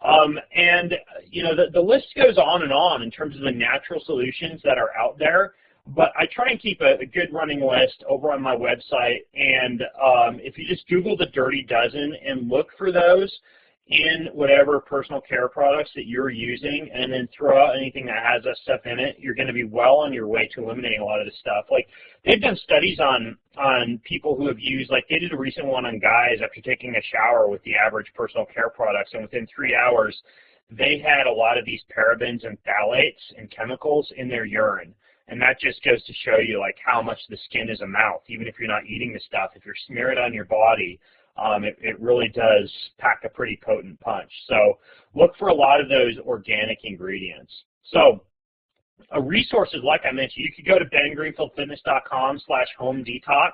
And, you know, the list goes on and on in terms of the natural solutions that are out there. But I try and keep a good running list over on my website. And if you just Google the Dirty Dozen and look for those in whatever personal care products that you're using, and then throw out anything that has that stuff in it, you're going to be well on your way to eliminating a lot of this stuff. Like, they've done studies on people who have used, like, they did a recent one on guys after taking a shower with the average personal care products, and within 3 hours, they had a lot of these parabens and phthalates and chemicals in their urine. And that just goes to show you, like, how much the skin is a mouth. Even if you're not eating the stuff, if you're smearing it on your body, it really does pack a pretty potent punch. So look for a lot of those organic ingredients. So resources, like I mentioned, you could go to bengreenfieldfitness.com/home detox.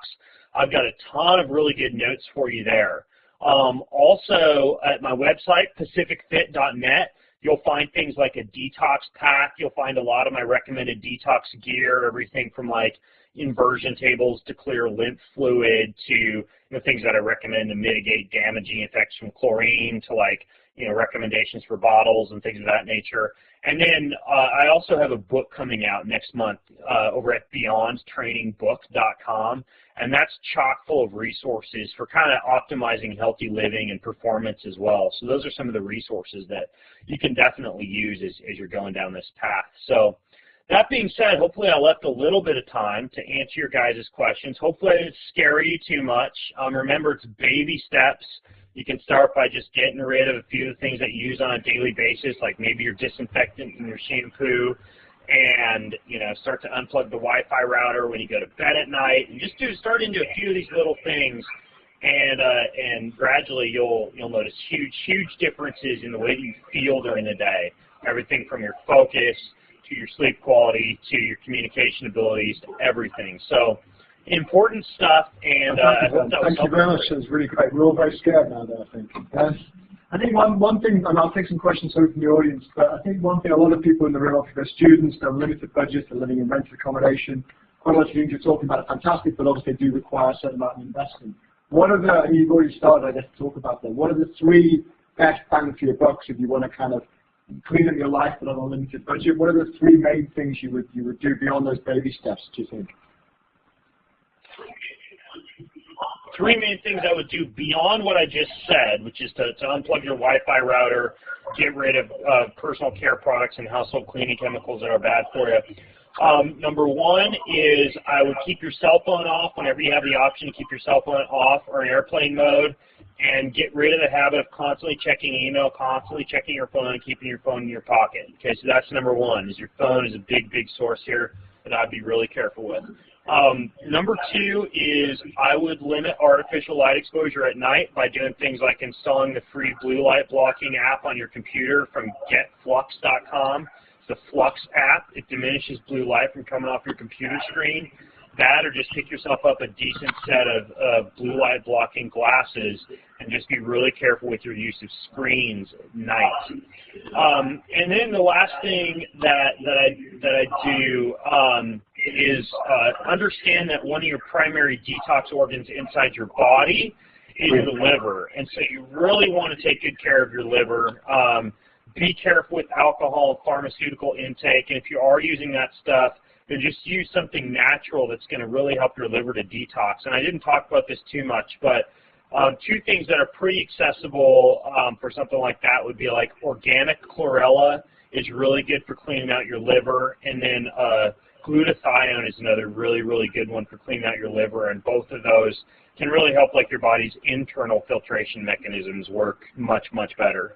I've got a ton of really good notes for you there. Also, at my website, pacificfit.net, you'll find things like a detox pack. You'll find a lot of my recommended detox gear, everything from like inversion tables to clear lymph fluid to things that I recommend to mitigate damaging effects from chlorine to like recommendations for bottles and things of that nature. And then I also have a book coming out next month over at beyondtrainingbook.com, and that's chock full of resources for kind of optimizing healthy living and performance as well. So those are some of the resources that you can definitely use as you're going down this path. So that being said, hopefully I left a little bit of time to answer your guys' questions. Hopefully I didn't scare you too much. Remember, it's baby steps. You can start by just getting rid of a few of the things that you use on a daily basis, like maybe your disinfectant and your shampoo, and start to unplug the Wi-Fi router when you go to bed at night, and just start into a few of these little things, and gradually you'll notice huge differences in the way that you feel during the day. Everything from your focus to your sleep quality to your communication abilities to everything. So important stuff, and I hope that was Thank you very much. It was really great. We're all very scared now, though, I think. I think one thing, and I'll take some questions from the audience, but I think one thing a lot of people in the room, they're students, they're limited budgets, they're living in rented accommodation. Quite a lot of things you're talking about are fantastic, but obviously they do require a certain amount of investment. What are the, and you've already started, I guess, to talk about them, what are the 3 best bang for your bucks if you want to kind of clean up your life but on a limited budget? What are the 3 main things you would do beyond those baby steps, do you think? 3 main things I would do beyond what I just said, which is to unplug your Wi-Fi router, get rid of personal care products and household cleaning chemicals that are bad for you. Number 1 is I would keep your cell phone off whenever you have the option to keep your cell phone off or in airplane mode, and get rid of the habit of constantly checking email, constantly checking your phone, and keeping your phone in your pocket. Okay, so that's number 1, is your phone is a big source here that I'd be really careful with. Number 2 is I would limit artificial light exposure at night by doing things like installing the free blue light blocking app on your computer from getflux.com. It's the Flux app. It diminishes blue light from coming off your computer screen. That, or just pick yourself up a decent set of blue light blocking glasses and just be really careful with your use of screens at night. And then the last thing that I do is understand that one of your primary detox organs inside your body is the liver, and so you really want to take good care of your liver. Be careful with alcohol and pharmaceutical intake, and if you are using that stuff, then just use something natural that's going to really help your liver to detox. And I didn't talk about this too much, but 2 things that are pretty accessible for something like that would be like organic chlorella is really good for cleaning out your liver, and then glutathione is another really good one for cleaning out your liver, and both of those can really help like your body's internal filtration mechanisms work much better.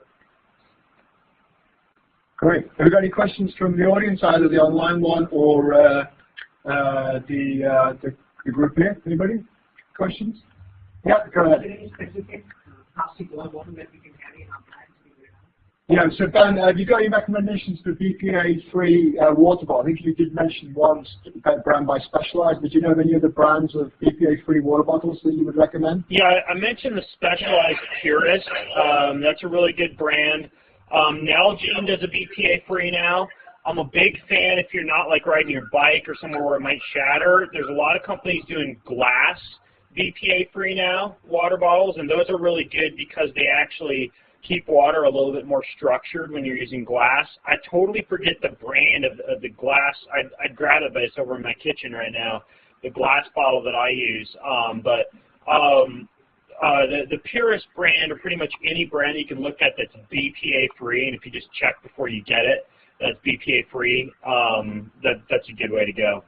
Great. Have we got any questions from the audience, either the online one or the group here? Anybody? Questions? Yeah, go ahead. Any specific plastic water bottle that we can carry in our bags? Yeah, so Ben, have you got any recommendations for BPA-free water bottle? I think you did mention one brand by Specialized, but do you know of any other brands of BPA-free water bottles that you would recommend? Yeah, I mentioned the Specialized Purist. That's a really good brand. Nalgene does a BPA-free now. I'm a big fan if you're not like riding your bike or somewhere where it might shatter. There's a lot of companies doing glass BPA-free now, water bottles, and those are really good because they actually keep water a little bit more structured when you're using glass. I totally forget the brand of the glass. I'd grab it, but it's over in my kitchen right now, the glass bottle that I use. The Purist brand, or pretty much any brand you can look at that's BPA-free, and if you just check before you get it, that's BPA-free, that's a good way to go.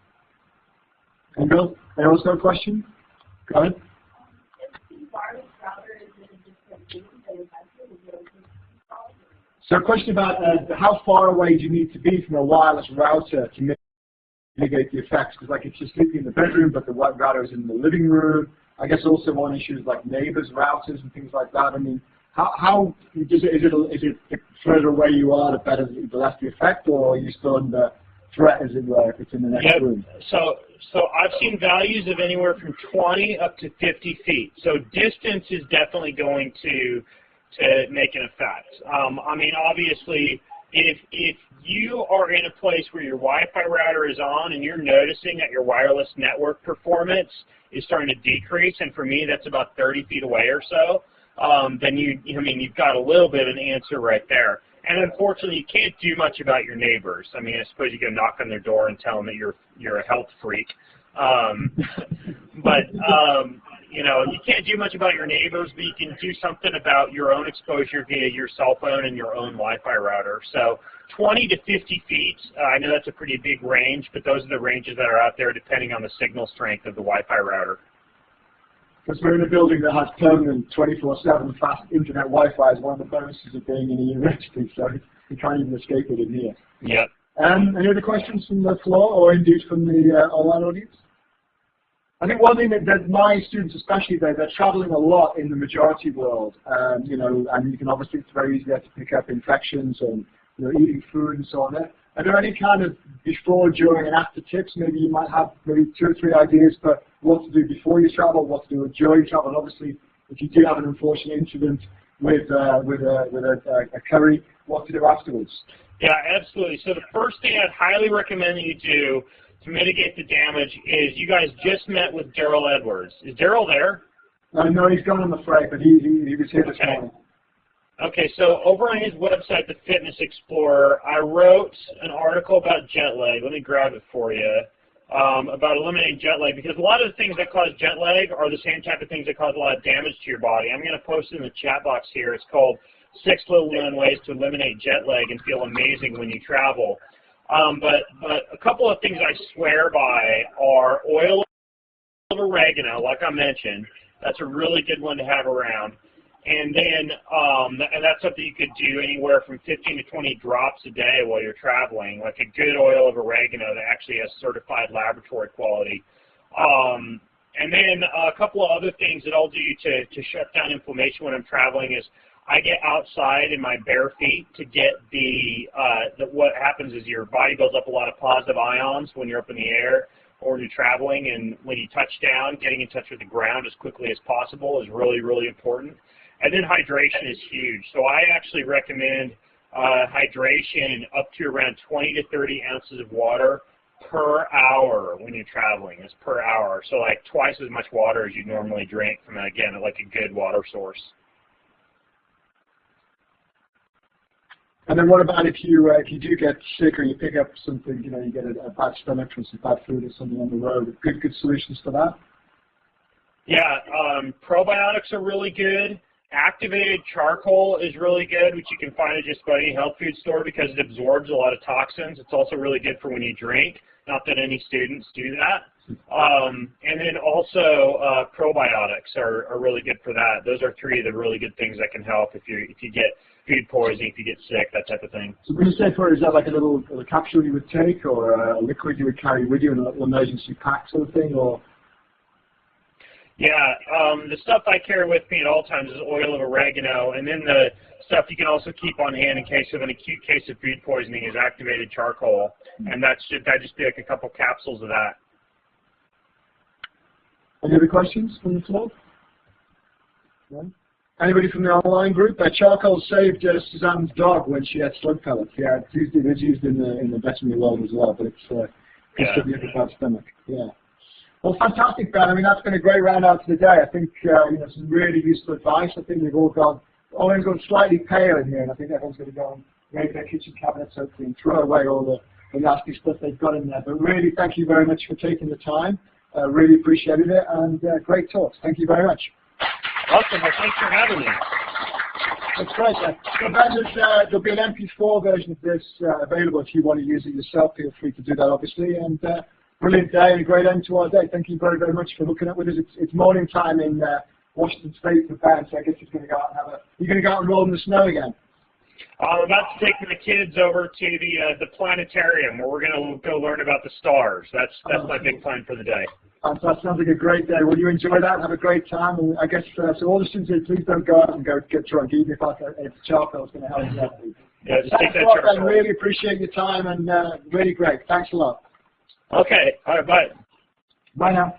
And Bill, there was no question? Go ahead. So a question about how far away do you need to be from a wireless router to mitigate the effects? Because like if you're sleeping in the bedroom, but the router is in the living room. I guess also one issue is like neighbors' routers and things like that. I mean, how is it the further away you are, the less the effect, or are you still under threat, as it were, if it's in the next room? So I've seen values of anywhere from 20 up to 50 feet. So distance is definitely going to make an effect. I mean, obviously, if you are in a place where your Wi-Fi router is on and you're noticing that your wireless network performance is starting to decrease, and for me that's about 30 feet away or so, then you've got a little bit of an answer right there. And unfortunately, you can't do much about your neighbors. I mean, I suppose you can knock on their door and tell them that you're a health freak. You can't do much about your neighbors, but you can do something about your own exposure via your cell phone and your own Wi-Fi router. So 20 to 50 feet, I know that's a pretty big range, but those are the ranges that are out there depending on the signal strength of the Wi-Fi router. Because we're in a building that has permanent 24/7 fast internet Wi-Fi is one of the bonuses of being in a university, so you can't even escape it in here. Yep. Any other questions from the floor or indeed from the online audience? I think one thing that my students especially, they're traveling a lot in the majority world, and you can obviously, it's very easy there to pick up infections and eating food and so on. Are there any kind of before, during, and after tips? Maybe you might have maybe 2 or 3 ideas for what to do before you travel, what to do during travel, and obviously if you do have an unfortunate incident with a curry, what to do afterwards. Yeah, absolutely. So the first thing I'd highly recommend that you do to mitigate the damage is you guys just met with Daryl Edwards. Is Daryl there? No, he's gone, I'm afraid, but he was here this morning. Okay, so over on his website, The Fitness Explorer, I wrote an article about jet lag. Let me grab it for you. About eliminating jet lag, because a lot of the things that cause jet lag are the same type of things that cause a lot of damage to your body. I'm going to post it in the chat box here. It's called 6 Little Known Ways to Eliminate Jet Lag and Feel Amazing When You Travel. But a couple of things I swear by are oil of oregano, like I mentioned. That's a really good one to have around. And then, and that's something you could do anywhere from 15 to 20 drops a day while you're traveling, like a good oil of oregano that actually has certified laboratory quality. And then a couple of other things that I'll do to shut down inflammation when I'm traveling is I get outside in my bare feet to get what happens is your body builds up a lot of positive ions when you're up in the air or you're traveling, and when you touch down, getting in touch with the ground as quickly as possible is really, really important. And then hydration is huge. So I actually recommend hydration up to around 20 to 30 ounces of water per hour when you're traveling. It's per hour. So like twice as much water as you normally drink from, again, like a good water source. And then what about if you do get sick or you pick up something, you get a bad stomach from some bad food or something on the road? Good solutions for that? Yeah, probiotics are really good. Activated charcoal is really good, which you can find at just about any health food store because it absorbs a lot of toxins. It's also really good for when you drink. Not that any students do that. And then also probiotics are really good for that. Those are 3 of the really good things that can help if you get food poisoning, if you get sick, that type of thing. So when you say is that like a little capsule you would take, or a liquid you would carry with you in a little emergency pack sort of thing, or? Yeah, the stuff I carry with me at all times is oil of oregano, and then the stuff you can also keep on hand in case of an acute case of food poisoning is activated charcoal, and that just be like a couple capsules of that. Any other questions from the floor? No? Anybody from the online group? Charcoal saved Suzanne's dog when she had slug pellets. Yeah, it's used in the veterinary world as well, but it's good for the bad stomach. Yeah. Well, fantastic, Ben. I mean, that's been a great round out to the day. I think some really useful advice. I think we've all gone slightly pale in here, and I think everyone's going to go and raid their kitchen cabinets hopefully and throw away all the nasty stuff they've got in there. But really, thank you very much for taking the time. Really appreciated it, and great talks. Thank you very much. Awesome. Well, thanks for having me. That's great. So Ben, there'll be an MP4 version of this available if you want to use it yourself. Feel free to do that, obviously. And brilliant day and a great end to our day. Thank you very, very much for hooking up with us. It's morning time in Washington State for Ben, so I guess he's going to go out and you're going to go out and roll in the snow again. I'm about to take the kids over to the planetarium where we're going to go learn about the stars. That's my big plan for the day. That sounds like a great day. Will you enjoy that? Have a great time. And I guess so all the students here, please don't go out and go get drunk, even if charcoal is going to help you out. Yeah, just take that charcoal. charcoal. I really appreciate your time and really great. Thanks a lot. Okay. All right. Bye. Bye now.